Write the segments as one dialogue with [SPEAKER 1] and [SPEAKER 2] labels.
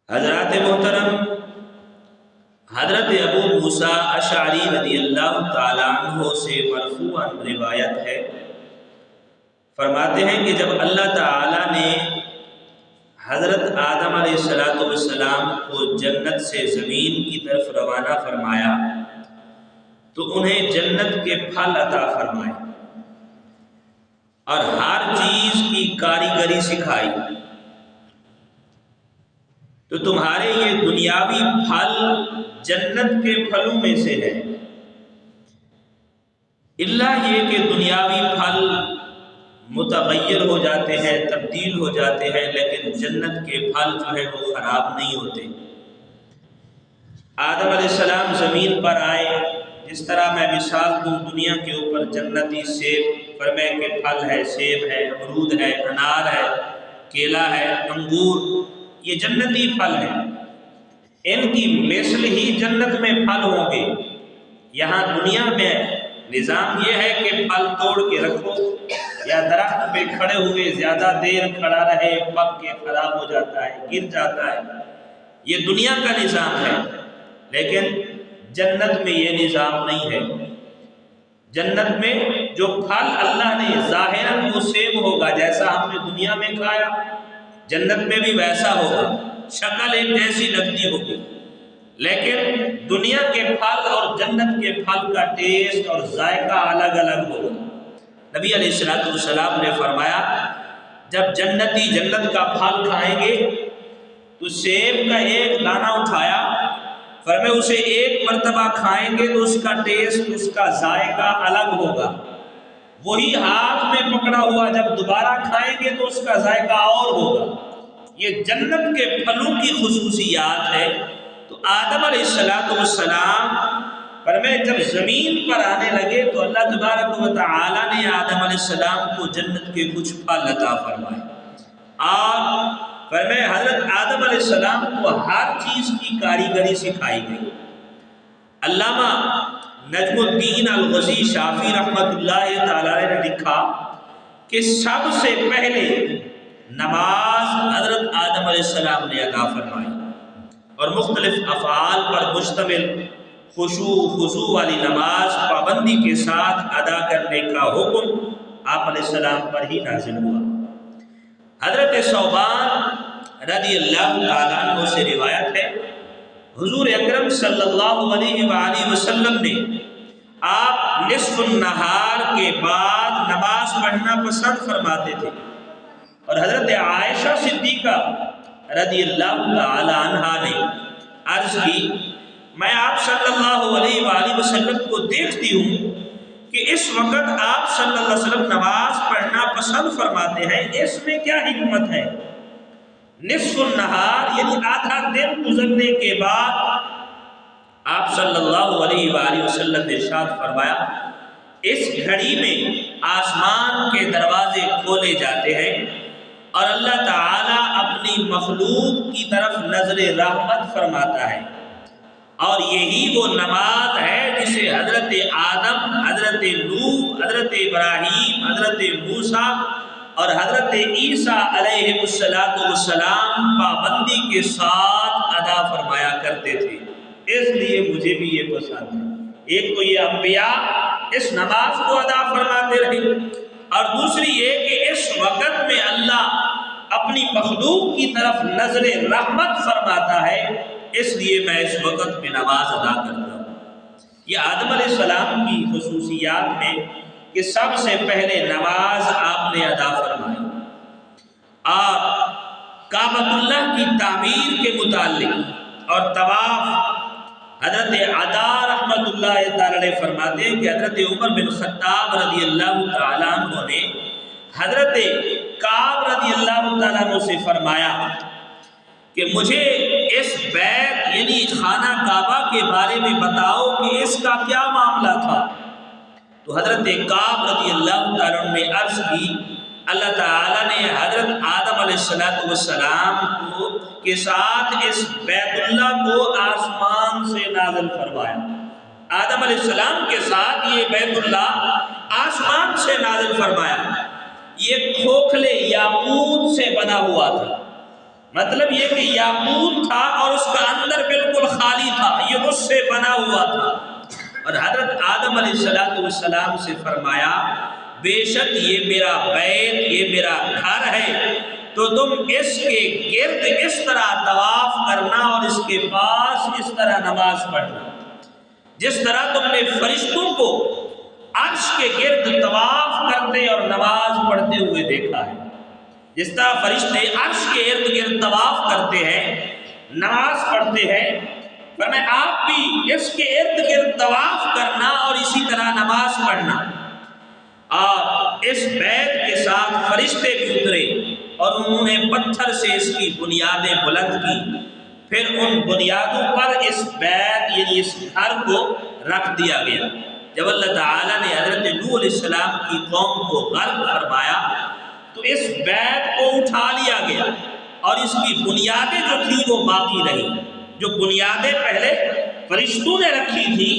[SPEAKER 1] حضرات محترم، حضرت ابو موسیٰ اشعری رضی اللہ تعالیٰ عنہ سے مرفوعاً روایت ہے، فرماتے ہیں کہ جب اللہ تعالیٰ نے حضرت آدم علیہ السلام کو جنت سے زمین کی طرف روانہ فرمایا تو انہیں جنت کے پھل عطا فرمائے اور ہر چیز کی کاریگری سکھائی۔ تو تمہارے یہ دنیاوی پھل جنت کے پھلوں میں سے ہے، اللہ یہ کہ دنیاوی پھل متغیر ہو جاتے ہیں، تبدیل ہو جاتے ہیں، لیکن جنت کے پھل جو ہے وہ خراب نہیں ہوتے۔ آدم علیہ السلام زمین پر آئے، جس طرح میں مثال دوں دنیا کے اوپر جنتی سیب فرمے کے پھل ہے، سیب ہے، امرود ہے، انار ہے، کیلا ہے، انگور، یہ جنتی پھل ہیں، ان کی مثل ہی جنت میں پھل ہوں گے۔ یہاں دنیا میں نظام یہ ہے کہ پھل توڑ کے رکھو یا درخت پہ کھڑے ہوئے زیادہ دیر کھڑا رہے، پک کے خراب ہو جاتا ہے، گر جاتا ہے، یہ دنیا کا نظام ہے۔ لیکن جنت میں یہ نظام نہیں ہے۔ جنت میں جو پھل اللہ نے ظاہراً وہ سیب ہوگا جیسا ہم نے دنیا میں کھایا، جنت میں بھی ویسا ہوگا، شکل ایک جیسی لگتی ہوگی، لیکن دنیا کے پھل اور جنت کے پھل کا ٹیسٹ اور ذائقہ الگ الگ ہوگا۔ نبی علیہ السلام نے فرمایا جب جنتی جنت کا پھل کھائیں گے تو سیب کا ایک دانہ اٹھایا، فرمایا اسے ایک مرتبہ کھائیں گے تو اس کا ٹیسٹ، اس کا ذائقہ الگ ہوگا، وہی ہاتھ میں پکڑا ہوا جب دوبارہ کھائیں گے تو اس کا ذائقہ اور ہوگا۔ یہ جنت کے پھلوں کی خصوصیات ہے۔ تو آدم علیہ السلام فرمایا جب زمین پر آنے لگے تو اللہ تبارک و تعالی نے آدم علیہ السلام کو جنت کے کچھ پھل عطا فرمائے، اور فرمایا حضرت آدم علیہ السلام کو ہر چیز کی کاریگری سکھائی گئی۔ علامہ نجم الدین الغزی شافی رحمۃ اللہ تعالی نے لکھا کہ سب سے پہلے نماز حضرت آدم علیہ السلام نے عطا فرمائی اور مختلف افعال پر مشتمل خشوع خضوع والی نماز پابندی کے ساتھ ادا کرنے کا حکم آپ علیہ السلام پر ہی نازل ہوا۔ حضرت ثوبان رضی اللہ تعالیٰ عنہ سے روایت ہے، حضور اکرم صلی اللہ علیہ وآلہ وسلم نے آپ نصف النہار کے بعد نماز پڑھنا پسند فرماتے تھے، اور حضرت عائشہ صدیقہ رضی اللہ تعالی عنہا نے عرض کی میں آپ صلی اللہ علیہ وآلہ وسلم کو دیکھتی ہوں کہ اس وقت آپ صلی اللہ علیہ وسلم نماز پڑھنا پسند فرماتے ہیں، اس میں کیا حکمت ہے؟ نصف النہار یعنی آدھا دن گزرنے کے بعد آپ صلی اللہ علیہ وآلہ وسلم نے ارشاد فرمایا اس گھڑی میں آسمان کے دروازے کھولے جاتے ہیں اور اللہ تعالیٰ اپنی مخلوق کی طرف نظر رحمت فرماتا ہے، اور یہی وہ نماز ہے جسے حضرت آدم، حضرت نوح، حضرت ابراہیم، حضرت موسیٰ اور حضرت عیسیٰ علیہ السلام پابندی کے ساتھ ادا فرمایا کرتے تھے، اس لیے مجھے بھی یہ پسند ہے۔ ایک تو یہ انبیاء اس نماز کو ادا فرماتے رہے، اور دوسری یہ کہ اس وقت میں اللہ اپنی مخلوق کی طرف نظر رحمت فرماتا ہے، اس لیے میں اس وقت میں نماز ادا کرتا ہوں۔ یہ آدم علیہ السلام کی خصوصیات میں کہ سب سے پہلے نماز آپ نے ادا فرمائی، اور کعبۃ اللہ کی تعمیر کے متعلق اور طواف حضرت عطا رحمۃ اللہ تعالی فرماتے ہیں کہ حضرت عمر بن خطاب رضی اللہ تعالیٰ عنہ نے حضرت کعب رضی اللہ تعالیٰ عنہ سے فرمایا کہ مجھے اس بیت یعنی خانہ کعبہ کے بارے میں بتاؤ کہ اس کا کیا معاملہ تھا۔ تو حضرت کعب رضی اللہ تعالیٰ عنہ نے عرض کی اللہ تعالیٰ نے حضرت آدم علیہ السلام کو کے ساتھ اس بیت اللہ کو آسمان سے نازل فرمایا، آدم علیہ السلام کے ساتھ یہ بیت اللہ آسمان سے نازل فرمایا۔ یہ کھوکھلے یاقوت سے بنا ہوا تھا، مطلب یہ کہ یاقوت تھا اور اس کا اندر بالکل خالی تھا، یہ اس سے بنا ہوا تھا۔ اور حضرت آدم علیہ السلام سے فرمایا بے شک یہ میرا بیت، یہ میرا گھر ہے، تو تم اس کے گرد اس طرح طواف کرنا اور اس کے پاس اس طرح نماز پڑھنا، جس طرح تم نے فرشتوں کو عرش کے گرد طواف کرتے اور نماز پڑھتے ہوئے دیکھا ہے۔ جس طرح فرشتے عرش کے ارد گرد طواف کرتے ہیں، نماز پڑھتے ہیں، فرمایا آپ بھی اس کے ارد گرد طواف کرنا اور اسی طرح نماز پڑھنا۔ اور اس بیت کے ساتھ فرشتے بھی اترے اور انہوں نے پتھر سے اس کی بنیادیں بلند کی، پھر ان بنیادوں پر اس بیت یعنی اس گھر کو رکھ دیا گیا۔ جب اللہ تعالیٰ نے حضرت نوح علیہ السلام کی قوم کو غرق فرمایا تو اس بیت کو اٹھا لیا گیا اور اس کی بنیادیں جو تھیں وہ باقی رہی۔ جو بنیادیں پہلے فرشتوں نے رکھی تھی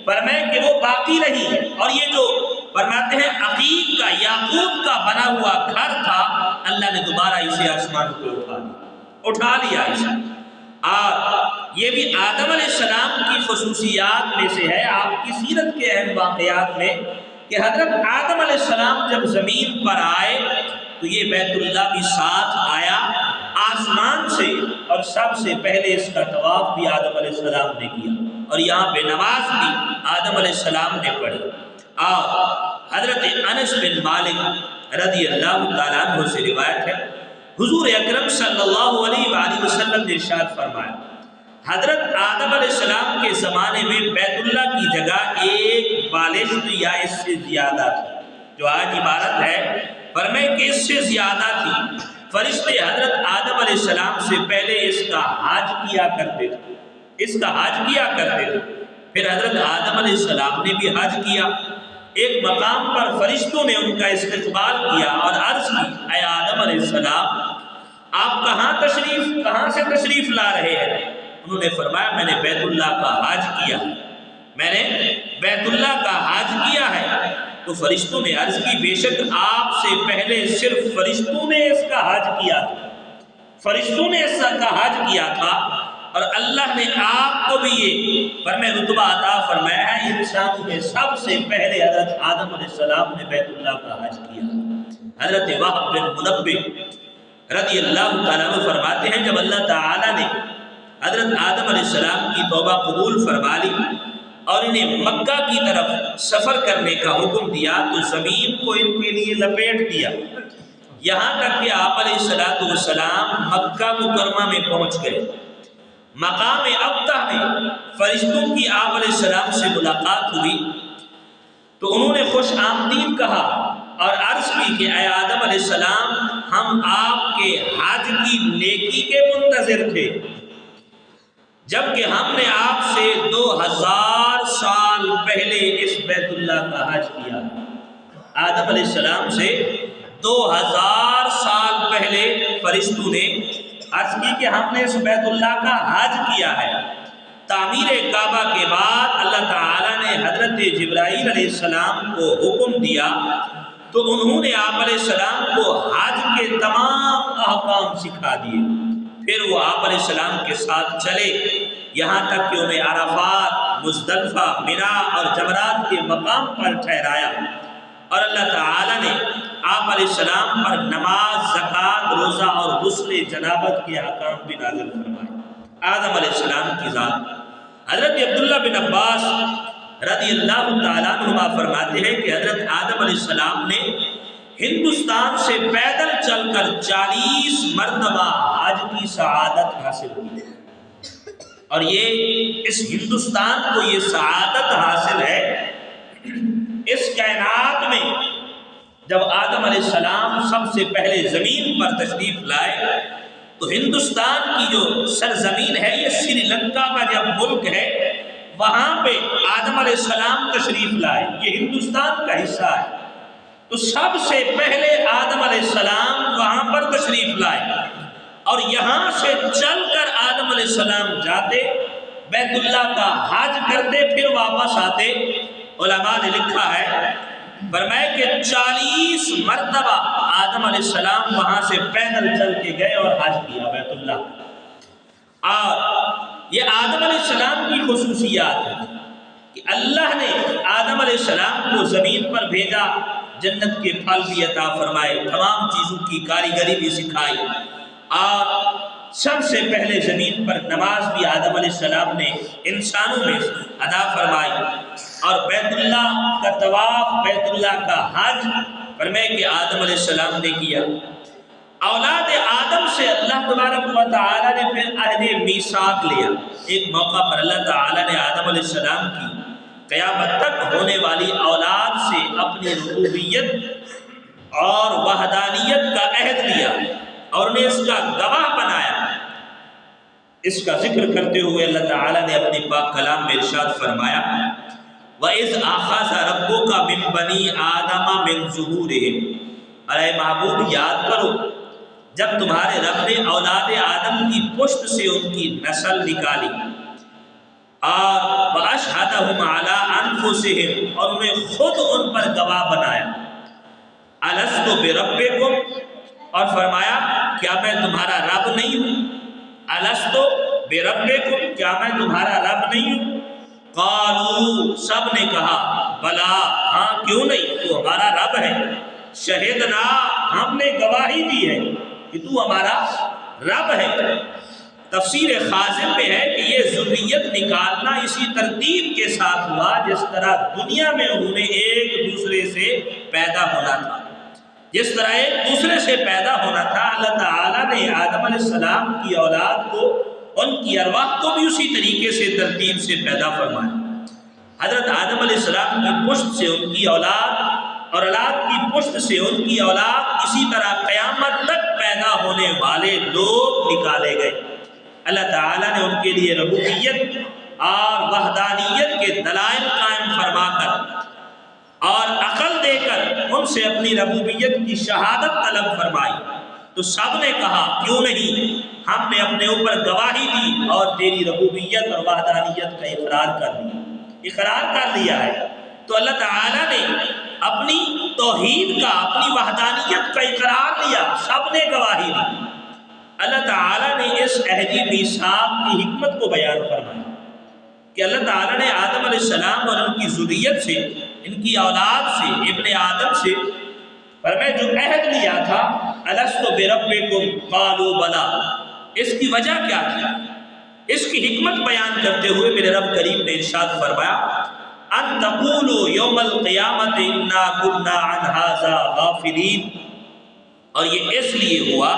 [SPEAKER 1] فرمائے کہ وہ باقی رہی، اور یہ جو فرماتے ہیں عقیق کا یاقوت کا بنا ہوا گھر تھا، اللہ نے دوبارہ اسے آسمان کو اٹھا لیا اسے۔ اور یہ بھی آدم علیہ السلام کی خصوصیات میں سے ہے، آپ کی سیرت کے اہم واقعات میں، کہ حضرت آدم علیہ السلام جب زمین پر آئے تو یہ بیت اللہ بھی ساتھ آیا آسمان سے، اور سب سے پہلے اس کا طواف بھی آدم علیہ السلام نے کیا، اور یہاں پہ نماز بھی آدم علیہ السلام نے پڑھی۔ اور حضرت انس بن مالک رضی اللہ تعالیٰ عنہ سے روایت ہے، حضور اکرم صلی اللہ علیہ وآلہ وسلم نے ارشاد فرمایا حضرت آدم علیہ السلام کے زمانے میں بیت اللہ کی جگہ ایک بالشت یا اس سے زیادہ تھی، جو آج عبارت ہے فرمائے کہ اس سے زیادہ تھی۔ فرشتے حضرت آدم علیہ السلام سے پہلے اس کا حج کیا کرتے تھے، اس کا حج کیا کرتے تھے، پھر حضرت آدم علیہ السلام نے بھی حج کیا۔ ایک مقام پر فرشتوں نے ان کا استقبال کیا اور عرض کی اے آدم علیہ السلام آپ کہاں سے تشریف لا رہے ہیں؟ انہوں نے فرمایا میں نے بیت اللہ کا حج کیا ہے، میں نے بیت اللہ کا حج کیا ہے۔ تو فرشتوں نے عرض کی بے شک آپ سے پہلے صرف فرشتوں نے اس کا حج کیا تھا، فرشتوں نے اس کا حج کیا تھا، اور اللہ نے آپ کو بھی یہ فرمائے رتبہ عطا فرمایا ہے، انسانوں میں سب سے پہلے حضرت آدم علیہ السلام نے بیت اللہ کا حج کیا۔ حضرت وہب بن منبہ رضی اللہ تعالیٰ عنہ فرماتے ہیں جب اللہ تعالیٰ نے حضرت آدم علیہ السلام کی توبہ قبول فرما لی اور انہیں مکہ کی طرف سفر کرنے کا حکم دیا تو زمین کو ان کے لیے لپیٹ دیا، یہاں تک کہ آپ علیہ السلام مکہ مکرمہ میں پہنچ گئے۔ مقام ابتہ میں فرشتوں کی آپ علیہ السلام سے ملاقات ہوئی تو انہوں نے خوش آمدید کہا اور عرض کی کہ اے آدم علیہ السلام ہم آپ کے حج کی نیکی کے منتظر تھے، جبکہ ہم نے آپ سے 2000 سال پہلے اس بیت اللہ کا حج کیا۔ آدم علیہ السلام سے 2000 سال پہلے فرشتوں نے عرض کی کہ ہم نے اس بیت اللہ کا حج کیا ہے۔ تعمیر کعبہ کے بعد اللہ تعالیٰ نے حضرت جبرائیل علیہ السلام کو حکم دیا تو انہوں نے آپ علیہ السلام کو حج کے تمام احکام سکھا دیے، پھر وہ آپ علیہ السلام کے ساتھ چلے یہاں تک کہ انہیں عرفات، مزدلفہ، مینا اور جمرات کے مقام پر ٹھہرایا، اور اللہ تعالیٰ نے آپ علیہ السلام پر نماز، زکوٰۃ، روزہ اور غسل جنابت کے احکام بھی نازل فرمائے۔ آدم علیہ السلام کی ذات حضرت عبداللہ بن عباس رضی اللہ تعالیٰ عنہما فرماتے ہیں کہ حضرت آدم علیہ السلام نے ہندوستان سے پیدل چل کر 40 مرتبہ حج کی سعادت حاصل کی، اور یہ اس ہندوستان کو یہ سعادت حاصل ہے۔ اس کائنات میں جب آدم علیہ السلام سب سے پہلے زمین پر تشریف لائے تو ہندوستان کی جو سرزمین ہے یہ سری لنکا کا جب ملک ہے وہاں پہ آدم علیہ السلام تشریف لائے، یہ ہندوستان کا حصہ ہے، تو سب سے پہلے آدم علیہ السلام وہاں پر تشریف لائے اور یہاں سے چل کر آدم علیہ السلام جاتے، بیت اللہ کا حج کرتے، پھر واپس آتے۔ علماء نے لکھا ہے فرمایا کہ 40 مرتبہ آدم علیہ السلام وہاں سے پیدل چل کے گئے اور حج کیا بیت اللہ۔ اور یہ آدم علیہ السلام کی خصوصیات ہے کہ اللہ نے آدم علیہ السلام کو زمین پر بھیجا، جنت کے پھل بھی عطا فرمائے، تمام چیزوں کی کاریگری بھی سکھائی، اور سب سے پہلے زمین پر نماز بھی آدم علیہ السلام نے انسانوں میں ادا فرمائی، اور بیت اللہ کا طواف، بیت اللہ کا حج فرمائے کہ آدم علیہ السلام نے کیا۔ اولاد آدم سے اللہ تبارک و تعالی نے پھر عہد میثاق لیا۔ ایک موقع پر اللہ تعالی نے آدم علیہ السلام کی قیامت تک ہونے والی اولاد سے اپنی ربوبیت اور وحدانیت کا عہد لیا اور انہیں اس کا گواہ بنایا۔ اس کا ذکر کرتے ہوئے اللہ تعالی نے اپنی پاک کلام میں ارشاد فرمایا، وَإِذْ أَخَذَ رَبُّكَ مِن بَنِي آدَمَ مِن ظُهُورِهِمْ، اے محبوب یاد کرو جب تمہارے رب نے اولاد آدم کی پشت سے ان کی نسل نکالی، اور وَأَشْهَدَهُمْ عَلَىٰ أَنفُسِهِمْ، اور انہیں خود ان پر گواہ بنایا، أَلَسْتُ بِرَبِّكُمْ، اور فرمایا کیا میں تمہارا رب نہیں ہوں؟ أَلَسْتُ بِرَبِّكُمْ، کیا میں تمہارا رب نہیں ہوں؟ قالوا، سب نے کہا بلا، ہاں کیوں نہیں، تو ہمارا رب ہے، شہدنا، ہم نے گواہی دی ہے کہ تو ہمارا رب ہے۔ تفسیر خازن میں ہے کہ یہ ذریت نکالنا اسی ترتیب کے ساتھ ہوا جس طرح دنیا میں انہوں نے ایک دوسرے سے پیدا ہونا تھا، جس طرح ایک دوسرے سے پیدا ہونا تھا، اللہ تعالیٰ نے آدم علیہ السلام کی اولاد کو، ان کی ارواح کو بھی اسی طریقے سے ترتیب سے پیدا فرمایا۔ حضرت آدم علیہ السلام کی پشت سے ان کی اولاد، اور اولاد کی پشت سے ان کی اولاد، اسی طرح قیامت تک پیدا ہونے والے لوگ نکالے گئے۔ اللہ تعالیٰ نے ان کے لیے ربوبیت اور وحدانیت کے دلائل قائم فرما کر اور عقل دے کر ان سے اپنی ربوبیت کی شہادت طلب فرمائی، تو سب نے کہا کیوں نہیں، ہم نے اپنے اوپر گواہی دی اور تیری ربوبیت اور وحدانیت کا اقرار کر لیا ہے۔ تو اللہ تعالیٰ نے اپنی توحید کا، اپنی وحدانیت کا اقرار لیا، سب نے گواہی دی۔ اللہ تعالیٰ نے اس عہد میثاق کی حکمت کو بیان فرمایا کہ اللہ تعالیٰ نے آدم علیہ السلام اور ان کی ذریت سے، ان کی اولاد سے، ابن آدم سے فرمایا جو عہد لیا تھا، الست بربکم قالوا بلا، اس کی وجہ کیا تھی؟ اس کی حکمت بیان کرتے ہوئے میرے رب کریم نے ارشاد فرمایا، ان تقولوا یوم القیامت انا کنا عن ھذا غافلین، اور یہ اس لیے ہوا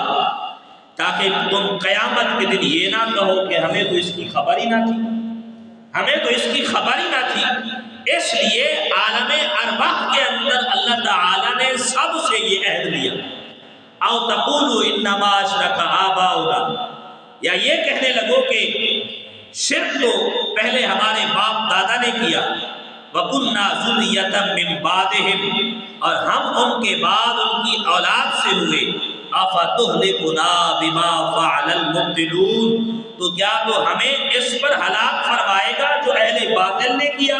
[SPEAKER 1] تاکہ تم قیامت کے دن یہ نہ کہو کہ ہمیں تو اس کی خبر ہی نہ تھی، ہمیں تو اس کی خبر ہی نہ تھی۔ اس لیے عالم ارواح کے اندر اللہ تعالیٰ نے سب سے یہ عہد لیا، او تقولوا انما اشرک آباؤنا، یا یہ کہنے لگو کہ شرک تو پہلے ہمارے باپ دادا نے کیا، وَكُنَّا ذُرِّيَّةً مِّن بَعْدِهِمْ، اور ہم ان کے بعد ان کی اولاد سے ہوئے، أَفَتُهْلِكُنَا بِمَا فَعَلَ الْمُبْطِلُونَ، تو کیا تو ہمیں اس پر ہلاک فرمائے گا جو اہل باطل نے کیا؟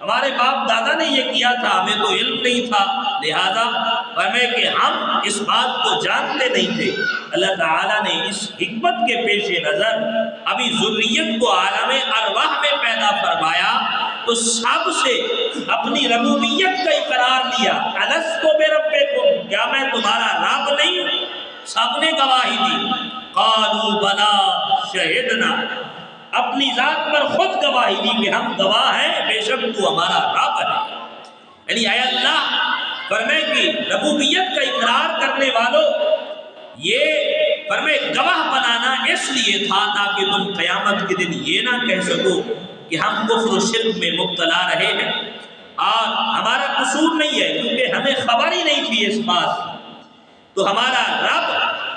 [SPEAKER 1] ہمارے باپ دادا نے یہ کیا تھا، ہمیں تو علم نہیں تھا، لہذا فرمائے کہ ہم اس بات کو جانتے نہیں تھے۔ اللہ تعالیٰ نے اس حکمت کے پیش نظر ابھی ذریت کو عالم ارواح میں پیدا فرمایا تو سب سے اپنی ربوبیت کا اقرار لیا، الست بربکم، کیا میں تمہارا رب نہیں ہوں؟ سب نے گواہی دی، قالوا بلا شہدنا، اپنی ذات پر خود گواہی دی کہ ہم گواہ ہیں، بے شک تو ہمارا رب ہے۔ یعنی اے اللہ، فرمائے کہ ربوبیت کا اقرار کرنے والوں، یہ فرمائے گواہ بنانا اس لیے تھا تاکہ تم قیامت کے دن یہ نہ کہہ سکو کہ ہم کفر و شرک میں مبتلا رہے ہیں اور ہمارا قصور نہیں ہے، کیونکہ ہمیں خبر ہی نہیں تھی اس بات کی، تو ہمارا رب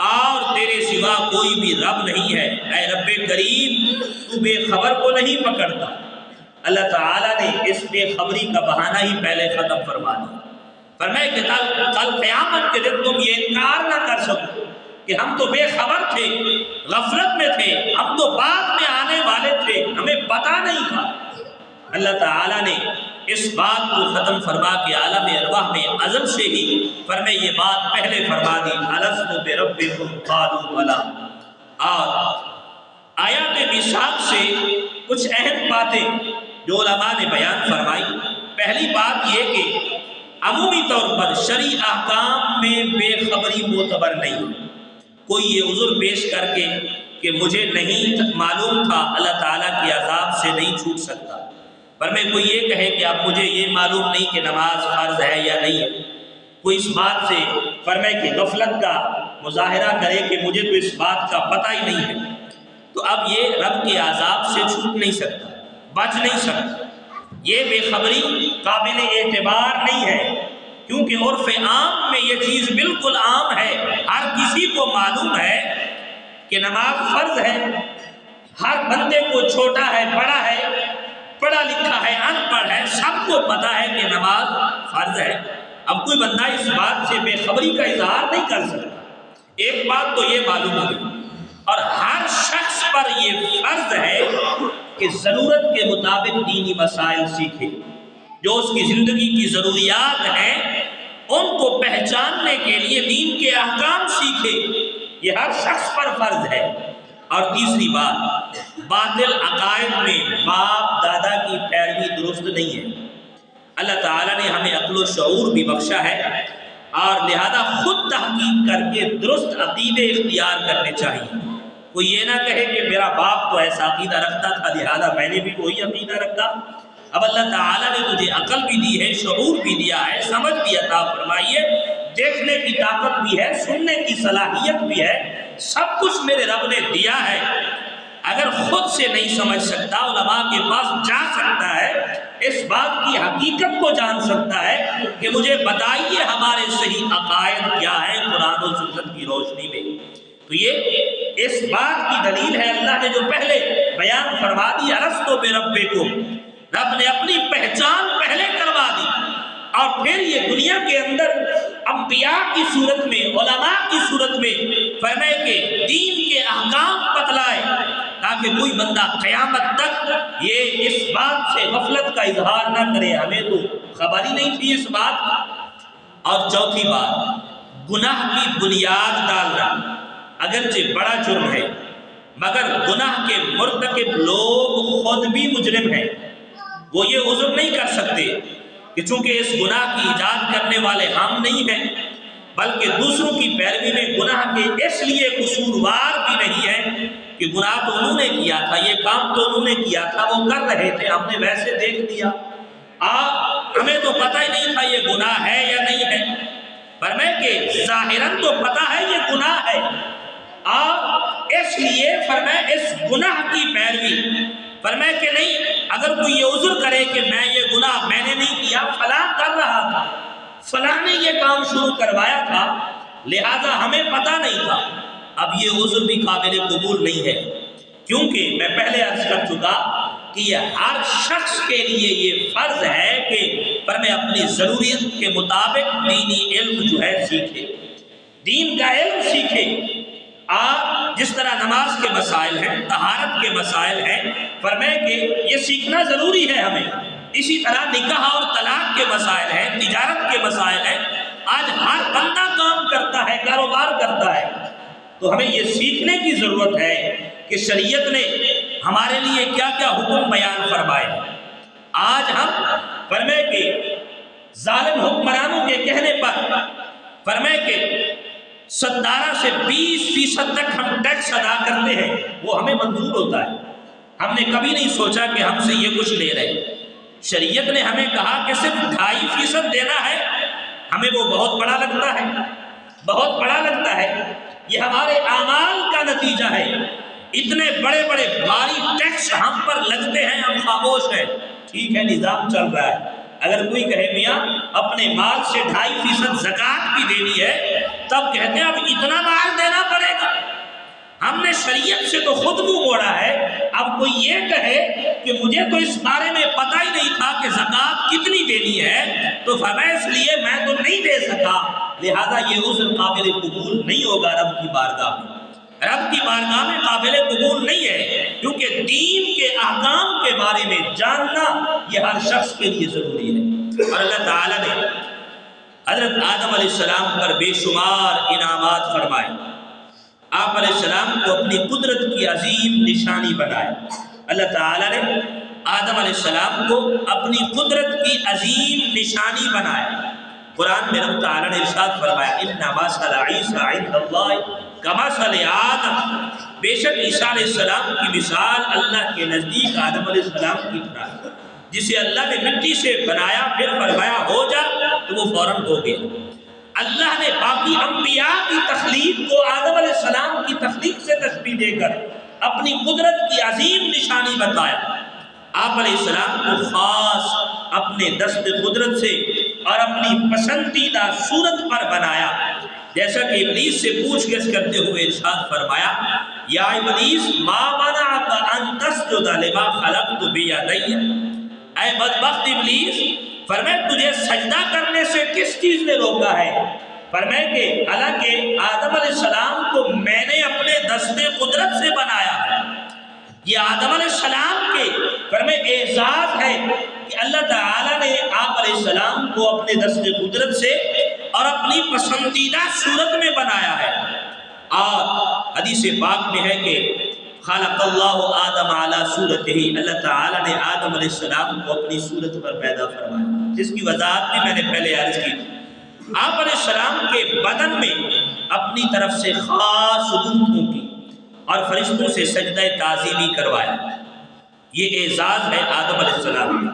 [SPEAKER 1] اور تیرے سوا کوئی بھی رب نہیں ہے۔ اے رب کریم، تو بے خبر کو نہیں پکڑتا۔ اللہ تعالیٰ نے اس بے خبری کا بہانہ ہی پہلے ختم فرما دیا، فرمائے کہ کل قیامت کے دن تم یہ انکار نہ کر سکو کہ ہم تو بے خبر تھے، غفلت میں تھے، ہم تو بعد میں آنے والے تھے، ہمیں پتہ نہیں تھا۔ اللہ تعالیٰ نے اس بات کو ختم فرما کے عالم ارواح میں ازل سے ہی فرمائے یہ بات پہلے فرما دی، الست بربکم قالوا بلی۔ اور آیات میثاق سے کچھ اہم باتیں جو علماء نے بیان فرمائی۔ پہلی بات یہ کہ عمومی طور پر شرعی احکام میں بے خبری معتبر نہیں۔ کوئی یہ عذر پیش کر کے کہ مجھے نہیں معلوم تھا، اللہ تعالیٰ کے عذاب سے نہیں چھوٹ سکتا۔ پر میں کوئی یہ کہے کہ اب مجھے یہ معلوم نہیں کہ نماز فرض ہے یا نہیں ہے، کوئی اس بات سے فرمائے کہ غفلت کا مظاہرہ کرے کہ مجھے تو اس بات کا پتہ ہی نہیں ہے، تو اب یہ رب کے عذاب سے چھوٹ نہیں سکتا، بچ نہیں سکتا۔ یہ بے خبری قابل اعتبار نہیں ہے، کیونکہ عرف عام میں یہ چیز بالکل عام ہے، ہر کسی کو معلوم ہے کہ نماز فرض ہے، ہر بندے کو چھوٹا ہے بڑا ہے، پڑھا لکھا ہے ان پڑھ ہے، سب کو پتہ ہے کہ نماز فرض ہے۔ اب کوئی بندہ اس بات سے بے خبری کا اظہار نہیں کر سکتا۔ ایک بات تو یہ معلوم ہوگی، اور ہر شخص پر یہ فرض ہے کہ ضرورت کے مطابق دینی مسائل سیکھے، جو اس کی زندگی کی ضروریات ہیں ان کو پہچاننے کے لیے دین کے احکام سیکھے، یہ ہر شخص پر فرض ہے۔ اور تیسری بات، باطل عقائد میں باپ دادا کی پیروی درست نہیں ہے۔ اللہ تعالیٰ نے ہمیں عقل و شعور بھی بخشا ہے، اور لہذا خود تحقیق کر کے درست عقیدے اختیار کرنے چاہیے۔ کوئی یہ نہ کہے کہ میرا باپ تو ایسا عقیدہ رکھتا تھا لہذا میں نے بھی وہی عقیدہ رکھا۔ اب اللہ تعالیٰ نے تجھے عقل بھی دی ہے، شعور بھی دیا ہے، سمجھ بھی عطا فرمائیے، دیکھنے کی طاقت بھی ہے، سننے کی صلاحیت بھی ہے، سب کچھ میرے رب نے دیا ہے۔ اگر خود سے نہیں سمجھ سکتا، علماء کے پاس جا سکتا ہے، اس بات کی حقیقت کو جان سکتا ہے کہ مجھے بتائیے ہمارے صحیح عقائد کیا ہے قرآن و سنت کی روشنی میں، تو یہ اس بات کی دلیل ہے اللہ نے جو پہلے بیان فرما دی، الست بربکم، رب نے اپنی پہچان پہلے کروا دی، اور پھر یہ دنیا کے اندر انبیاء کی صورت میں، علماء کی صورت میں فرمائے کہ دین کے احکام بتلائے، تاکہ کوئی بندہ قیامت تک یہ اس بات سے غفلت کا اظہار نہ کرے، ہمیں تو خبر ہی نہیں تھی اس بات کا۔ اور چوتھی بات، گناہ کی بنیاد ڈالنا اگرچہ بڑا جرم ہے، مگر گناہ کے مرتکب لوگ خود بھی مجرم ہیں، وہ یہ عذر نہیں کر سکتے کہ چونکہ اس گناہ کی ایجاد کرنے والے ہم نہیں ہیں، بلکہ دوسروں کی پیروی میں گناہ کے اس لیے قصوروار بھی نہیں ہیں کہ گناہ تو انہوں نے کیا تھا، یہ کام تو انہوں نے کیا تھا، وہ کر رہے تھے، ہم نے ویسے دیکھ لیا، ہمیں تو پتہ ہی نہیں تھا یہ گناہ ہے یا نہیں ہے۔ فرمائے کہ ظاہراً تو پتہ ہے یہ گناہ ہے، اور اس لیے فرمائے اس گناہ کی پیروی، فرمائے کہ نہیں، اگر کوئی یہ عذر کرے کہ میں یہ گناہ میں نے نہیں کیا، فلاں کر رہا تھا، فلاں نے یہ کام شروع کروایا تھا، لہذا ہمیں پتہ نہیں تھا، اب یہ عذر بھی قابل قبول نہیں ہے، کیونکہ میں پہلے عرض کر چکا کہ یہ ہر شخص کے لیے یہ فرض ہے کہ فرمائے اپنی ضروریت کے مطابق دینی علم جو ہے سیکھے، دین کا علم سیکھے۔ آپ جس طرح نماز کے مسائل ہیں، طہارت کے مسائل ہیں، فرمائے کہ یہ سیکھنا ضروری ہے ہمیں، اسی طرح نکاح اور طلاق کے مسائل ہیں، تجارت کے مسائل ہیں، آج ہر بندہ کام کرتا ہے، کاروبار کرتا ہے، تو ہمیں یہ سیکھنے کی ضرورت ہے کہ شریعت نے ہمارے لیے کیا کیا حکم بیان فرمائے۔ آج ہم فرمائے کہ ظالم حکمرانوں کے کہنے پر فرمائے کہ 17 سے 20% تک ہم ٹیکس ادا کرتے ہیں، وہ ہمیں منظور ہوتا ہے، ہم نے کبھی نہیں سوچا کہ ہم سے یہ کچھ لے رہے۔ شریعت نے ہمیں کہا کہ صرف 2.5% دینا ہے، ہمیں وہ بہت بڑا لگتا ہے، بہت بڑا لگتا ہے، یہ ہمارے اعمال کا نتیجہ ہے۔ اتنے بڑے بڑے بھاری ٹیکس ہم پر لگتے ہیں، ہم خاموش ہیں، ٹھیک ہے نظام چل رہا ہے۔ اگر کوئی کہے میاں اپنے مال سے 2.5% زکوٰۃ بھی دینی ہے، تب کہتے ہیں اب اتنا مال دینا پڑے گا، ہم نے شریعت سے تو خود منہ موڑا ہے۔ اب کوئی یہ کہے کہ مجھے تو اس بارے میں پتہ ہی نہیں تھا کہ زکوٰۃ کتنی دینی ہے، تو فرمایا اس لیے میں تو نہیں دے سکا، لہذا یہ عذر قابل قبول نہیں ہوگا رب کی بارگاہ میں، رب کی بارگاہ میں قابل قبول نہیں ہے، کیونکہ دین کے احکام کے بارے میں جاننا یہ ہر شخص کے لیے ضروری ہے۔ اور اللہ تعالیٰ نے حضرت آدم علیہ السلام پر بے شمار انعامات فرمائے، آپ علیہ السلام کو اپنی قدرت کی عظیم نشانی بنایا۔ اللہ تعالیٰ نے آدم علیہ السلام کو اپنی قدرت کی عظیم نشانی بنایا۔ قرآن میں رب تعالیٰ نے ارشاد فرمایا ان مثل عیسی عند اللہ کمثل آدم، بے شک عیسیٰ علیہ السلام کی مثال اللہ کے نزدیک آدم علیہ السلام کی طرح ہے، جسے اللہ نے مٹی سے بنایا پھر فرمایا ہو جا تو وہ فوراً ہو گیا۔ اللہ نے باقی انبیاء کی تخلیق کو آدم علیہ السلام کی تخلیق سے تشبیہ دے کر اپنی قدرت کی عظیم نشانی بتایا۔ آپ علیہ السلام کو خاص اپنے دست قدرت سے اور اپنی پسندیدہ صورت پر بنایا، جیسا کہ ابلیس سے پوچھ گچھ کرتے ہوئے ارشاد فرمایا یا ابلیس ما منعک ان تسجد لما خلقت بیدی، اے بدبخت ابلیس فرمایا تجھے سجدہ کرنے سے کس چیز نے روکا ہے؟ فرمایا کہ حالانکہ آدم علیہ السلام کو میں نے اپنے دست قدرت سے بنایا ہے۔ یہ آدم علیہ السلام کے فرمایا اعزاز ہے کہ اللہ تعالیٰ نے آپ علیہ السلام کو اپنے دست قدرت سے اور اپنی پسندیدہ صورت میں بنایا ہے۔ اور حدیث پاک میں ہے کہ خلق اللہ آدم علی صورتہ، اللہ تعالیٰ نے آدم علیہ السلام کو اپنی صورت پر پیدا فرمایا، جس کی وضاحت بھی میں نے پہلے عرض کی۔ آپ علیہ السلام کے بدن میں اپنی طرف سے خاص روح پھونکی اور فرشتوں سے سجدہ تعظیمی کروایا۔ یہ اعزاز ہے آدم علیہ السلام کا۔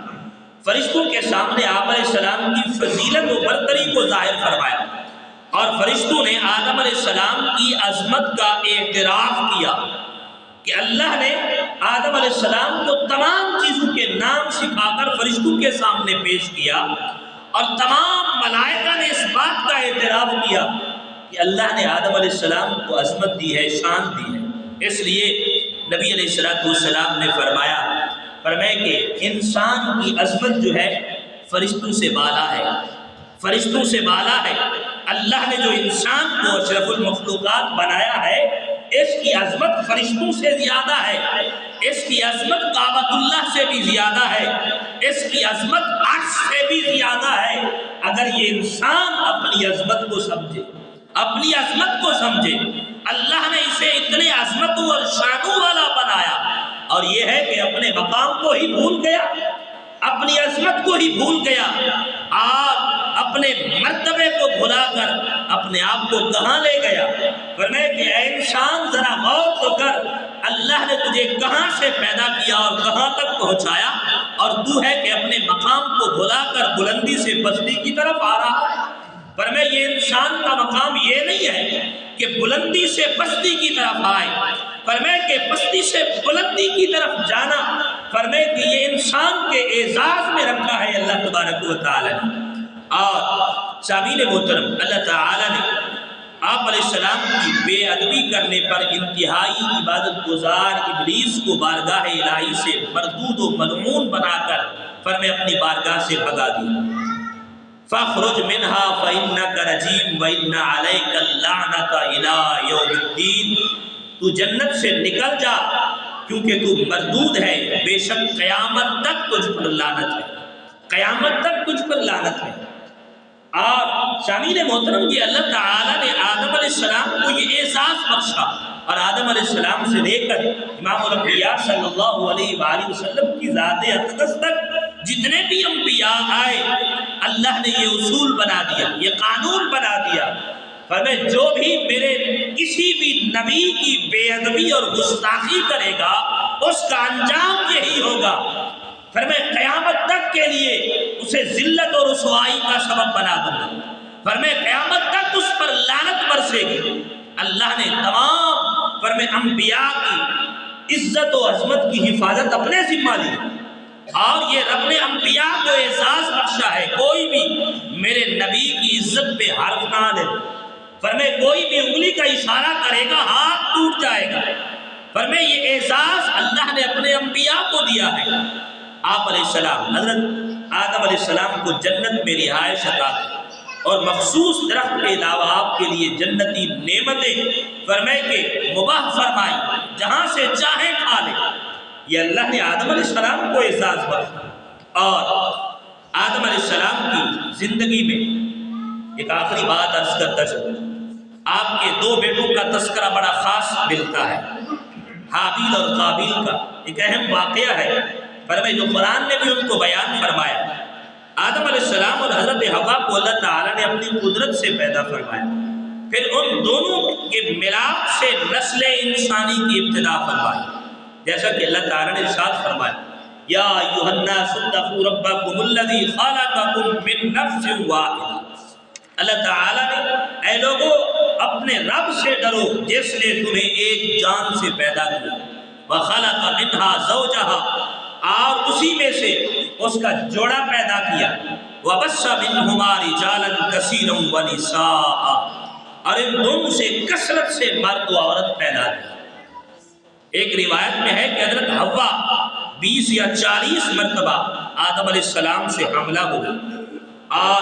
[SPEAKER 1] فرشتوں کے سامنے آپ علیہ السلام کی فضیلت و برتری کو ظاہر فرمایا، اور فرشتوں نے آدم علیہ السلام کی عظمت کا اعتراف کیا کہ اللہ نے آدم علیہ السلام کو تمام چیزوں کے نام سکھا کر فرشتوں کے سامنے پیش کیا، اور تمام ملائکہ نے اس بات کا اعتراف کیا کہ اللہ نے آدم علیہ السلام کو عظمت دی ہے، شان دی ہے۔ اس لیے نبی علیہ السلام نے فرمایا کہ انسان کی عظمت جو ہے فرشتوں سے بالا ہے، فرشتوں سے بالا ہے۔ اللہ نے جو انسان کو اشرف المخلوقات بنایا ہے، اس کی عظمت فرشتوں سے زیادہ ہے، اس کی عظمت کعبۃ اللہ سے بھی زیادہ ہے، اس کی عظمت عرش سے بھی زیادہ ہے۔ اگر یہ انسان اپنی عظمت کو سمجھے، اپنی عظمت کو سمجھے، اللہ نے اسے اتنے عظمتوں اور شانوں والا بنایا، اور یہ ہے کہ اپنے مقام کو ہی بھول گیا، اپنی عظمت کو ہی بھول گیا، اور اپنے مرتبے کو بھلا کر اپنے آپ کو کہاں لے گیا۔ فرمایا کہ اے انسان ذرا غور تو کر، اللہ نے تجھے کہاں سے پیدا کیا اور کہاں تک پہنچایا، اور تو ہے کہ اپنے مقام کو بھلا کر بلندی سے پستی کی طرف آ رہا ہے۔ فرمایا یہ انسان کا مقام یہ نہیں ہے کہ بلندی سے پستی کی طرف آئے، فرمایا کہ پستی سے بلندی کی طرف جانا، فرمایا کہ یہ انسان کے اعزاز میں رکھا ہے اللہ تبارک و تعالی نے۔ اور سامعین محترم، اللہ تعالی نے آپ علیہ السلام کی بے ادبی کرنے پر انتہائی عبادت گزار ابلیس کو بارگاہ الہی سے مردود و ملعون بنا کر فرمایا اپنی بارگاہ سے بھگا دیا۔ فَاخْرُجْ مِنْهَا فَإِنَّكَ رَجِيمٌ وَإِنَّ عَلَيْكَ اللَّعْنَةَ إِلَىٰ يَوْمِ الدِّينِ، تو جنت سے نکل جا کیونکہ تو مردود ہے، بے شک قیامت تک تجھ پر لعنت ہے، قیامت تک تجھ پر لعنت ہے۔ اور سامعین محترم، یہ اللہ تعالیٰ نے آدم علیہ السلام کو یہ احساس بخشا، اور آدم علیہ السلام سے لے کر امام الانبیاء صلی اللہ علیہ وآلہ وسلم کی ذات اقدس تک جتنے بھی انبیاء آئے، اللہ نے یہ اصول بنا دیا، یہ قانون بنا دیا، فرمایا جو بھی میرے کسی بھی نبی کی بے ادبی اور گستاخی کرے گا اس کا انجام یہی ہوگا، فرمایا قیامت تک کے لیے اسے ذلت اور رسوائی کا سبب بنا دوں گا، فرمایا قیامت تک اس پر لعنت برسے گی۔ اللہ نے تمام فرمایا انبیاء کی عزت و عظمت کی حفاظت اپنے ذمہ لی، اور یہ رب نے انبیاء کو احساس بخشا ہے کوئی بھی میرے نبی کی عزت پہ حرف نہ لے، فرمایا کوئی بھی انگلی کا اشارہ کرے گا ہاتھ ٹوٹ جائے گا، فرمایا یہ احساس اللہ نے اپنے انبیاء کو دیا ہے۔ آپ علیہ السلام حضرت آدم علیہ السلام کو جنت میں رہائش عطا کی، اور مخصوص درخت کے علاوہ آپ کے لیے جنتی نعمتیں فرمائے کہ مباح فرمائی، جہاں سے چاہیں کھا لے، یہ اللہ نے آدم علیہ السلام کو اعزاز بخشا۔ اور آدم علیہ السلام کی زندگی میں ایک آخری بات عرض کرتا چلوں، آپ کے دو بیٹوں کا تذکرہ بڑا خاص ملتا ہے، حابیل اور قابیل کا ایک اہم واقعہ ہے، فرمائے جو قرآن نے بھی ان کو بیان فرمایا۔ آدم علیہ السلام اور حضرت حوا کو اللہ تعالیٰ نے اپنی قدرت سے پیدا فرمایا، پھر ان دونوں کے ملاپ سے نسل انسانی کی ابتدا فرمائی، جیسا کہ اللہ تعالیٰ نے ارشاد فرمایا یا ایھا الناس اتقوا ربکم الذی خلقکم من نفس واحدہ۔ اللہ تعالیٰ نے اے لوگوں اپنے رب سے ڈرو جس نے تمہیں ایک جان سے پیدا کیا، وخلق منہا زوجہا، اور اسی میں سے اس کا جوڑا پیدا کیا، وبث منہما رجالا کثیرا ونساء، اور ان دونوں سے کثرت سے مرد و عورت پیدا کی۔ ایک روایت میں ہے کہ حضرت حوا 20 یا 40 مرتبہ آدم علیہ السلام سے حملہ ہوئی، اور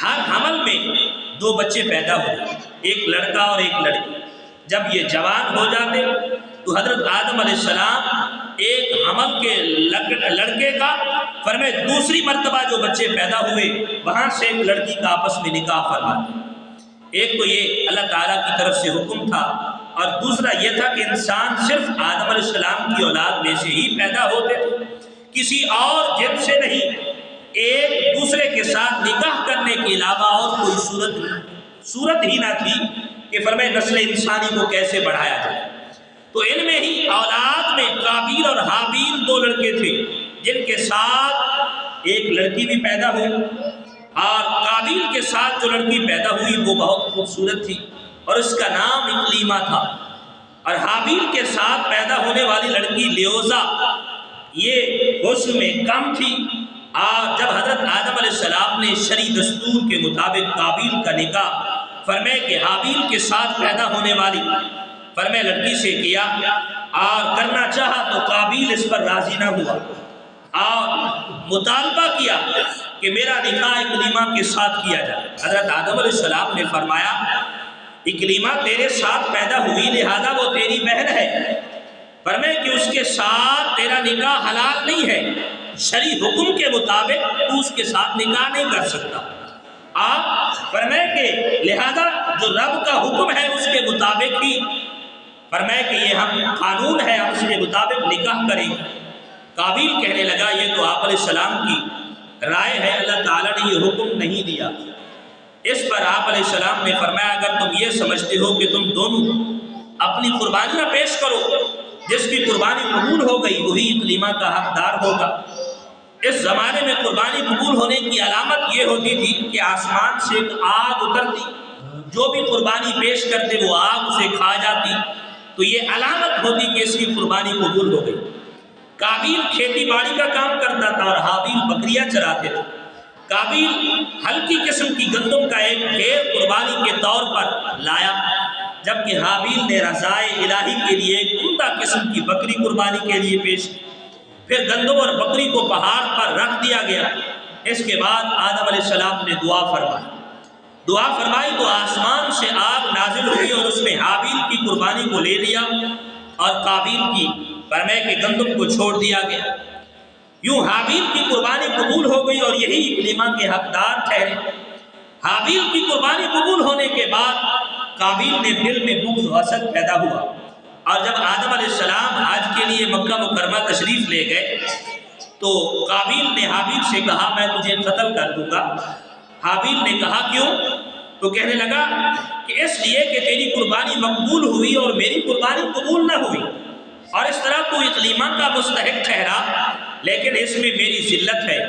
[SPEAKER 1] ہر حمل میں 2 بچے پیدا ہوئے، ایک لڑکا اور ایک لڑکی۔ جب یہ جوان ہو جاتے تو حضرت آدم علیہ السلام ایک حمل کے لڑکے کا فرمائے دوسری مرتبہ جو بچے پیدا ہوئے وہاں سے ایک لڑکی کا آپس میں نکاح فرماتے۔ ایک تو یہ اللہ تعالیٰ کی طرف سے حکم تھا، اور دوسرا یہ تھا کہ انسان صرف آدم علیہ السلام کی اولاد میں سے ہی پیدا ہوتے تھے، کسی اور جن سے نہیں۔ ایک دوسرے کے ساتھ نکاح کرنے کے علاوہ اور کوئی صورت ہی نہ تھی کہ فرمائے نسل انسانی کو کیسے بڑھایا جائے۔ تو ان میں ہی اولاد میں قابیل اور حابیل 2 لڑکے تھے، جن کے ساتھ ایک لڑکی بھی پیدا ہوئی، اور قابیل کے ساتھ جو لڑکی پیدا ہوئی وہ بہت خوبصورت تھی اور اس کا نام اکلیمہ تھا، اور حابیل کے ساتھ پیدا ہونے والی لڑکی لیوزا یہ حسن میں کم تھی۔ اور جب حضرت آدم علیہ السلام نے شرعی دستور کے مطابق قابیل کا نکاح فرمائے کہ حابیل کے ساتھ پیدا ہونے والی فرمائے لڑکی سے کیا اور کرنا چاہا، تو قابیل اس پر راضی نہ ہوا اور مطالبہ کیا کہ میرا نکاح اکلیمہ کے ساتھ کیا جائے۔ حضرت آدم علیہ السلام نے فرمایا اکلیمہ تیرے ساتھ پیدا ہوئی لہذا وہ تیری بہن ہے، فرمائے کہ اس کے ساتھ تیرا نکاح حلال نہیں ہے، شرعی حکم کے مطابق تو اس کے ساتھ نکاح نہیں کر سکتا۔ آپ فرمائے کہ لہذا جو رب کا حکم ہے اس کے مطابق ہی فرمائے کہ یہ ہم قانون ہے، ہم اس کے مطابق نکاح کریں گے۔ قابیل کہنے لگا یہ تو آپ علیہ السلام کی رائے ہے، اللہ تعالیٰ نے یہ حکم نہیں دیا۔ اس پر آپ علیہ السلام نے فرمایا اگر تم یہ سمجھتے ہو کہ تم دونوں اپنی قربانیاں پیش کرو، جس کی قربانی قبول ہو گئی وہی اکلیمہ کا حقدار ہوگا۔ اس زمانے میں قربانی قبول ہونے کی علامت یہ ہوتی تھی کہ آسمان سے ایک آگ اترتی، جو بھی قربانی پیش کرتے وہ آگ اسے کھا جاتی، تو یہ علامت ہوتی کہ اس کی قربانی قبول ہو گئی۔ قابیل کھیتی باڑی کا کام کرتا تھا اور حابیل بکریاں چراتے تھے۔ قابیل ہلکی قسم کی گندم کا ایک ڈھیر قربانی کے طور پر لایا، جبکہ حابیل نے رضائے الہی کے لیے ایک عمدہ قسم کی بکری قربانی کے لیے پیش کی۔ پھر گندم اور بکری کو پہاڑ پر رکھ دیا گیا۔ اس کے بعد آدم علیہ السلام نے دعا فرمائی تو آسمان سے آگ نازل ہوئی اور اس نے حابیل کی قربانی کو لے لیا اور قابیل کی فرمائے کہ گندم کو چھوڑ دیا گیا۔ یوں حابیل کی قربانی قبول ہو گئی اور یہی اکلیمہ کے حقدار ٹھہرے۔ حابیل کی قربانی قبول ہونے کے بعد قابیل نے دل میں بغض و حسد پیدا ہوا، اور جب آدم علیہ السلام حج کے لیے مکہ مکرمہ تشریف لے گئے تو قابیل نے حابیل سے کہا میں تجھے قتل کر دوں گا۔ حابیل نے کہا کیوں؟ تو کہنے لگا کہ اس لیے کہ تیری قربانی مقبول ہوئی اور میری قربانی قبول نہ ہوئی، اور اس طرح تو اکلیمہ کا مستحق ٹھہرا، لیکن اس میں میری ذلت ہے۔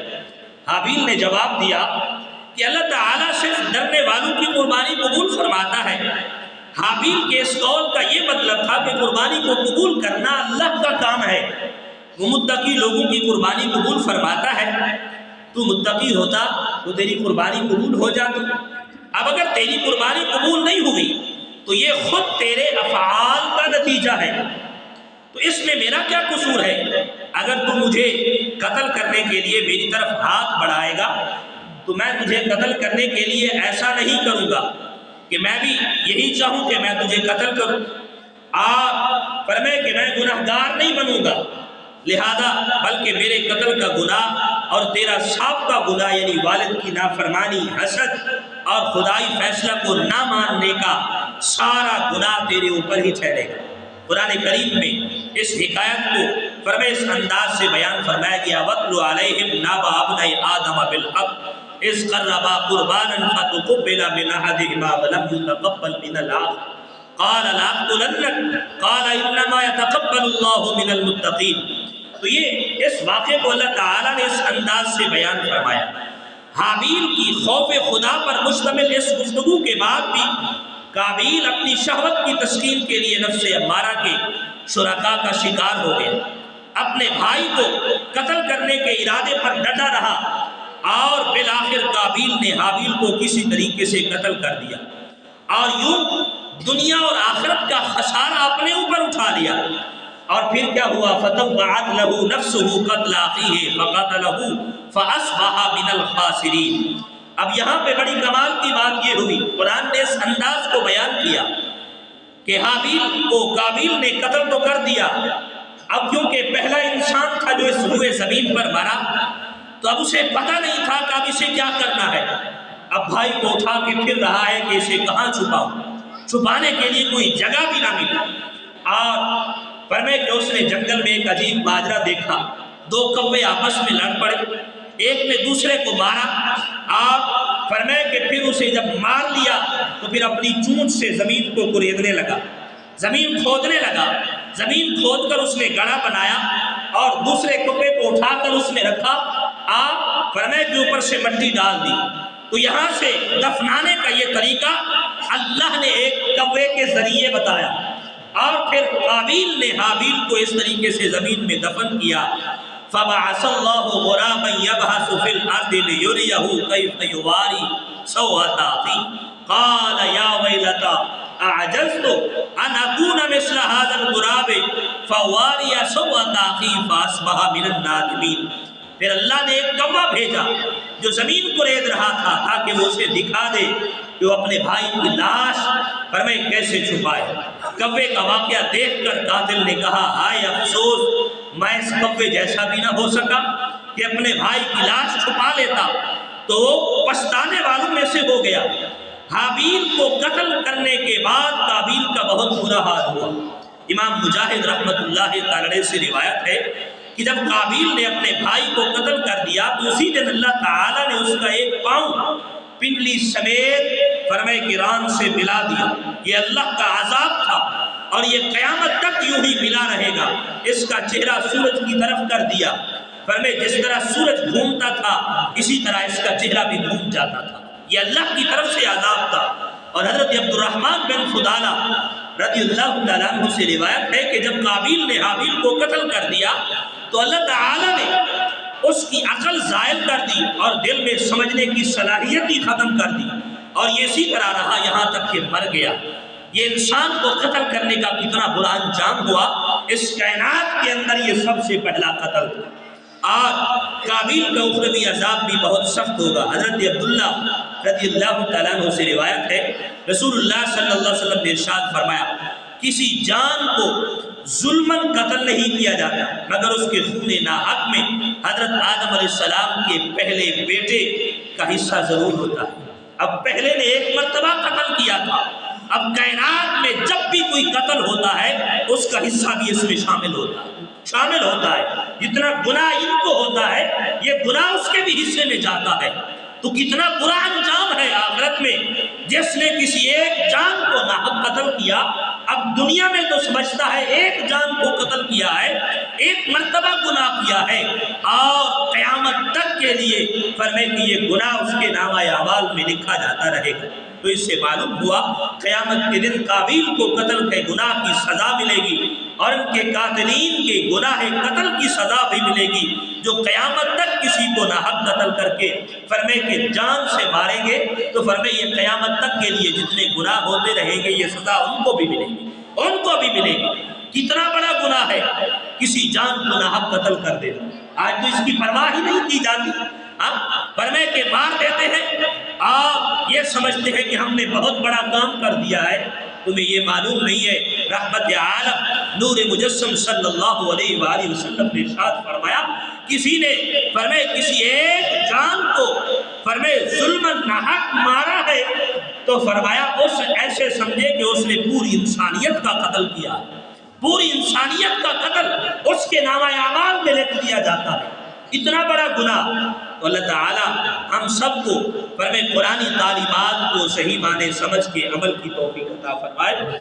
[SPEAKER 1] حابیل نے جواب دیا کہ اللہ تعالیٰ صرف ڈرنے والوں کی قربانی قبول فرماتا ہے۔ حابیل کے اس قول کا یہ مطلب تھا کہ قربانی کو قبول کرنا اللہ کا کام ہے، وہ متقی لوگوں کی قربانی قبول فرماتا ہے۔ تو متقی ہوتا تو تیری قربانی قبول ہو جاتی۔ اب اگر تیری قربانی قبول نہیں ہوئی تو یہ خود تیرے افعال کا نتیجہ ہے، تو اس میں میرا کیا قصور ہے؟ اگر تو مجھے قتل کرنے کے لیے میری طرف ہاتھ بڑھائے گا تو میں تجھے قتل کرنے کے لیے ایسا نہیں کروں گا کہ میں بھی یہی چاہوں کہ میں تجھے قتل کروں، آپ فرمائے کہ میں گناہگار نہیں بنوں گا، لہذا بلکہ میرے قتل کا گناہ اور تیرا سابقہ گناہ یعنی والد کی نافرمانی، حسد اور خدائی فیصلہ کو نہ ماننے کا سارا گناہ تیرے اوپر ہی ٹھہرے گا۔ قرآن کریم میں اس حکایت کو فرمائے اس انداز سے بیان فرمایا گیا، وَاتْلُ عَلَيْهِمْ نَبَأَ ابْنَيْ آدَمَ بِالْحَقِّ إِذْ قَرَّبَا قُرْبَانًا فَتُقُبِّلَ مِنْ أَحَدِهِمَا وَلَمْ يُتَقَبَّلْ مِنَ الْآخَرِ قَالَ لَأَقْتُلَنَّكَ قَالَ إِنَّمَا يَتَقَبَّلُ اللَّهُ مِنَ الْمُتَّقِينَ۔ تو یہ اس واقعے کو اللہ تعالیٰ نے اس انداز سے بیان فرمایا۔ حابیل کی خوف خدا پر مشتمل اس گفتگو کے بعد بھی قابیل اپنی شہوت کی تسکین کے لیے نفس امارہ کے شرکا کا شکار ہو گیا، اپنے بھائی کو قتل کرنے کے ارادے پر ڈٹا رہا اور بالآخر قابیل نے حابیل کو کسی طریقے سے قتل کر دیا اور یوں دنیا اور آخرت کا خسارہ اپنے اوپر اٹھا لیا۔ اور پھر کیا ہوا؟ فَطَوَّعَتْ لَهُ نَفْسُهُ قَتْلَ أَخِيهِ فَقَتَلَهُ فَأَصْبَحَ مِنَ الْخَاسِرِينَ۔ اب یہاں پہ بڑی کمال کی بات یہ ہوئی، قرآن نے اس انداز کو بیان کیا کہ حابیل کو قابیل نے قتل تو کر دیا، اب کیونکہ پہلا انسان تھا جو اس روئے زمین پر مرا، تو اب اسے پتہ نہیں تھا کہ اب اسے کیا کرنا ہے۔ اب بھائی کو اٹھا کے پھر رہا ہے کہ اسے کہاں چھپاؤں، چھپانے کے لیے کوئی جگہ بھی نہ ملی، اور فرمائے کہ اس نے جنگل میں ایک عجیب ماجرا دیکھا، دو کوے آپس میں لڑ پڑے، ایک نے دوسرے کو مارا، اور فرمائے کہ پھر اسے جب مار لیا تو پھر اپنی چونچ سے زمین کو کریدنے لگا، زمین کھودنے لگا، زمین کھود کر اس نے گڑھا بنایا اور دوسرے کوے کو اٹھا کر اس میں رکھا اور فرمائے کہ اوپر سے مٹی ڈال دی۔ تو یہاں سے دفنانے کا یہ طریقہ اللہ نے ایک کوے کے ذریعے بتایا، اور پھر قابیل نے حابیل کو اس طریقے سے زمین میں دفن کیا۔ فَبَعَثَ اللَّهُ غُرَابًا يَبْحَثُ فِي الْأَرْضِ لِيُرِيَهُ كَيْفَ يُوَارِي سَوْءَةَ أَخِيهِ قَالَ يَا وَيْلَتَا أَعْجَزْتُ أَنْ أَكُونَ مِثْلَ هَذَا الْغُرَابِ فَأُوَارِيَ سَوْءَةَ أَخِي فَأَصْبَحَ مِنَ النَّادِمِينَ۔ پھر اللہ نے ایک کوا بھیجا جو زمین کو رید رہا تھا تاکہ وہ اسے دکھا دے کہ وہ اپنے بھائی کی لاش فرمائے کیسے چھپائے۔ کوے کا واقعہ دیکھ کر قاتل نے کہا، ہائے افسوس، میں اس کوے جیسا بھی نہ ہو سکا کہ اپنے بھائی کی لاش چھپا لیتا، تو وہ پچھتانے والوں میں سے ہو گیا۔ حابیل کو قتل کرنے کے بعد قابیل کا بہت برا حال ہوا۔ امام مجاہد رحمت اللہ تعالی سے روایت ہے کہ جب قابیل نے اپنے بھائی کو قتل کر دیا تو اسی دن اللہ تعالیٰ نے اس کا ایک پاؤں پنڈلی سمیت فرمائے کہ ران سے ملا دیا۔ یہ اللہ کا عذاب تھا اور یہ قیامت تک یوں ہی ملا رہے گا۔ اس کا چہرہ سورج کی طرف کر دیا، فرمائے جس طرح سورج گھومتا تھا اسی طرح اس کا چہرہ بھی گھوم جاتا تھا۔ یہ اللہ کی طرف سے عذاب تھا۔ اور حضرت عبد الرحمن بن فضالہ رضی اللہ تعالیٰ عنہ سے روایت ہے کہ جب قابیل نے حابیل کو قتل کر دیا تو اللہ تعالیٰ نے اس کی عقل زائل کر دی اور دل میں سمجھنے کی صلاحیت ہی ختم کر دی، اور یہ اسی طرح رہا یہاں تک کہ مر گیا۔ یہ انسان کو قتل کرنے کا کتنا برا انجام ہوا، اس کائنات کے اندر یہ سب سے پہلا قتل تھا۔ اور قابیل کا اخروی عذاب بھی بہت سخت ہوگا۔ حضرت عبداللہ رضی اللہ تعالیٰ عنہ سے روایت ہے، رسول اللہ صلی اللہ علیہ وسلم نے ارشاد فرمایا، کسی جان کو ظلماً قتل نہیں کیا جاتا مگر اس کے خون ناحق میں حضرت آدم علیہ السلام کے پہلے بیٹے کا حصہ ضرور ہوتا ہے۔ اب پہلے نے ایک مرتبہ قتل کیا تھا، اب کائنات میں جب بھی کوئی قتل ہوتا ہے اس کا حصہ بھی اس میں شامل ہوتا ہے۔ جتنا گناہ ان کو ہوتا ہے یہ گناہ اس کے بھی حصے میں جاتا ہے۔ تو کتنا برا انجام ہے آخرت میں جس نے کسی ایک جان کو ناحق قتل کیا۔ اب دنیا میں تو سمجھتا ہے ایک جان کو قتل کیا ہے، ایک مرتبہ گناہ کیا ہے، اور قیامت تک کے لیے فرمائے کہ یہ گناہ اس کے نامہ اعمال میں لکھا جاتا رہے گا۔ تو اس سے معلوم ہوا قیامت کے دن قابیل کو قتل کے گناہ کی سزا ملے گی اور ان کے قاتلین کے گناہ قتل کی سزا بھی ملے گی جو قیامت تک کسی کو ناحق قتل کر کے فرمائے کہ جان سے ماریں گے، تو فرمائے یہ قیامت تک کے لیے جتنے گناہ ہوتے رہیں گے یہ سزا ان کو بھی ملے گی۔ کتنا بڑا گناہ ہے کسی جان کو ناحق قتل کر دینا۔ آج تو اس کی پرواہ ہی نہیں کی جاتی، فرمائے کہ مار دیتے ہیں آپ یہ سمجھتے ہیں کہ ہم نے بہت بڑا کام کر دیا ہے۔ تمہیں یہ معلوم نہیں ہے رحمت عالم نور مجسم صلی اللہ علیہ وآلہ وسلم نے ارشاد فرمایا کسی نے فرمائے کسی ایک جان کو فرمائے ظلم ناحق مارا ہے تو فرمایا اس ایسے سمجھے کہ اس نے پوری انسانیت کا قتل کیا، پوری انسانیت کا قتل اس کے نامہ اعمال میں لکھ دیا جاتا ہے، اتنا بڑا گناہ۔ اللہ تعالی ہم سب کو فرمائے قرآنی تعلیمات کو صحیح معنی سمجھ کے عمل کی توفیق عطا فرمائے۔